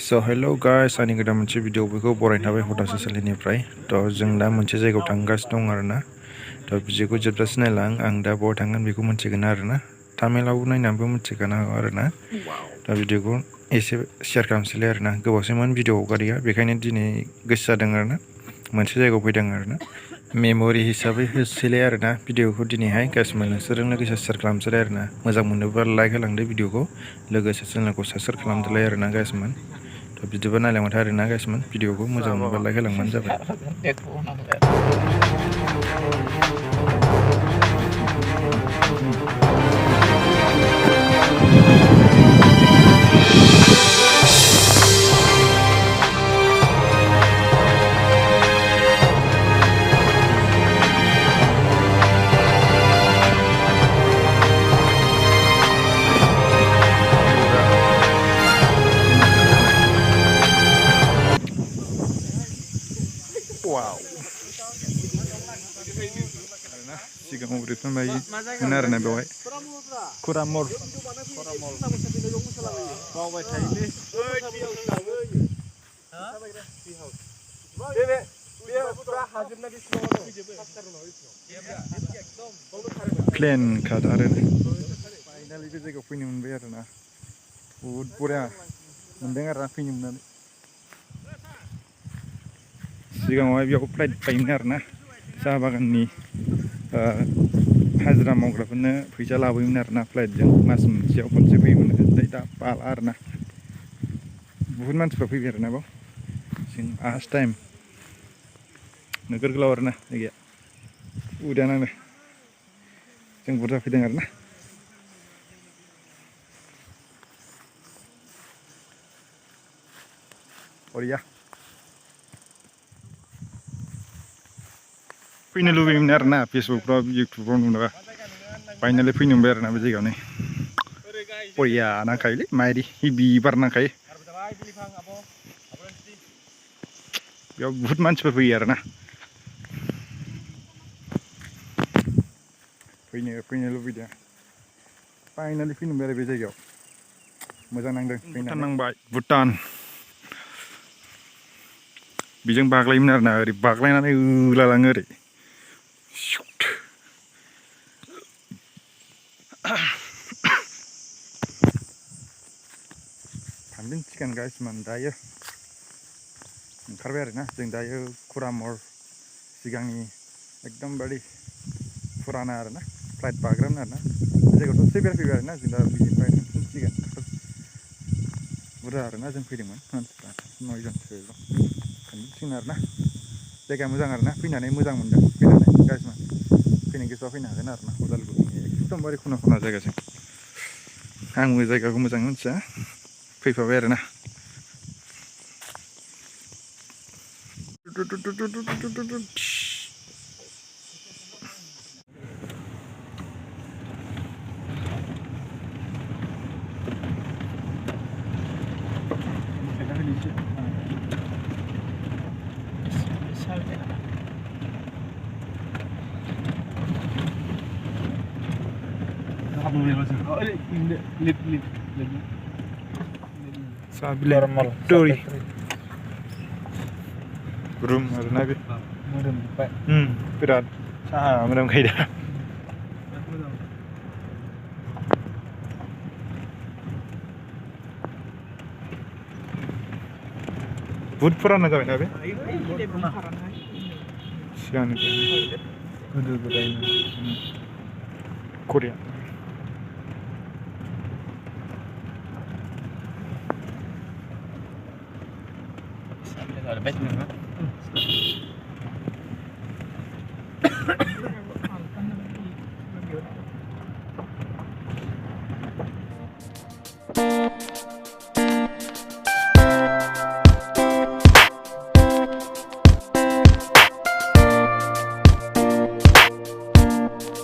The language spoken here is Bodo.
So hello guys, आंनि गोदान मोनसे भिडिअ बेखौ बरायनो थाबाय हदासे सोलिनिफ्राय जों दा मोनसे जायगायाव थांगासिनो दं आरोना भिडिअखौ जोबजासिम नायलां आं दा बहा थांगोन बेखौ मिन्थिगोन आरोना थामिलावबो नायनानैबो मिन्थिखानो हागौ आरोना भिडिअखौ एसे शेयार खालामसैलाय आरोना गोबावसैमोन भिडिअ हगारिया बेखायनो दिनै गोसो जादों आरोना मोनसे जायगायाव फैदों आरोना मेम'रि हिसाबै होसैलाय आरोना भिडिअखौ दिनैहाय गासिबो नोंसोरजों लोगोसे शेयार खालामसैलाय आरोना मोजां मोनोबा लाइक होलांदो भिडिअखौ लोगोसे चेनेलखौ साबस्क्राइब खालामदोलाय आरोना गासिबो बिदिबा नायलांबाय था आरोना गासिबो भिडिअखौ मोजां मोनोबा लाइक होलांबानो जाबाय Wow. Sigaw ulit na may menar na baway. Corramore. Plan kadarin. Finally kita kau punya membayar na. Ud pura mendengar apa yang mana. Sigaw ay biar flight payner na. Sahabat ni हाजिरा मावग्राफोरनो फैसा लाबोयोमोन आरोना फ्लाइटजों मास मोनसेयाव खनसे फैयोमोन ओमफ्राय दा बाल आरोना बुहुत मानसिफ्रा फैबाय आरोना बाव जों फार्स्ट टाइम नोगोर गोलाव आरोना जायगाया उदानानो जों बुरजा फैदों आरोना बरिया फैनो लुबैयोमोन आरोना फेसबुकफ्राव इउटुबफ्राव नुबा फाइनालि फैनो मोनबाय आरोना बे जायगायावनो बरिया नांखायोलै माइरि बिबार नांखायो बेयाव बुहुत मानसिफोर फैयो आरोना फैनो लुबैदों फाइनालि फैनो मोनबाय आरो बे जायगायाव मोजां नांदों भुटान नांबाय भुटान बेजों बाग्लायोमोन आरोना ओरै बाग्लायनानै ओलालाङो ओरै थांदों सिगां गासिमोन दायो ओंखारबाय आरोना जों दायो कुरामर सिगांनि एकदमबारे फुराना आरोना फ्लाइट बाग्रामोन आरोना जायगायावथ' सेबेर फैबाय आरोना जों दा बिनिफ्राय सिगां बुरजा आरोना जों फैदोंमोन मानसिफ्रा 9 जनसो थांसिगोन आरोना जायगाया मोजां आरोना फैनानै मोजां मोनदों फैनानै गासिबो फैनो गोसोआ फैनो हागोन आरोना उदालगुरिनि एकदमबारे खना खना जायगाजों आंबो जायगाखौ मोजाङै मिथिया फैफाबाय आरोना Corramore Dori Room arena be modem pak berat modem kaida बहुत पुराना जाबाय ना बे सिगांनिफ्राय गोदो गोदायनि कोरिया ada baik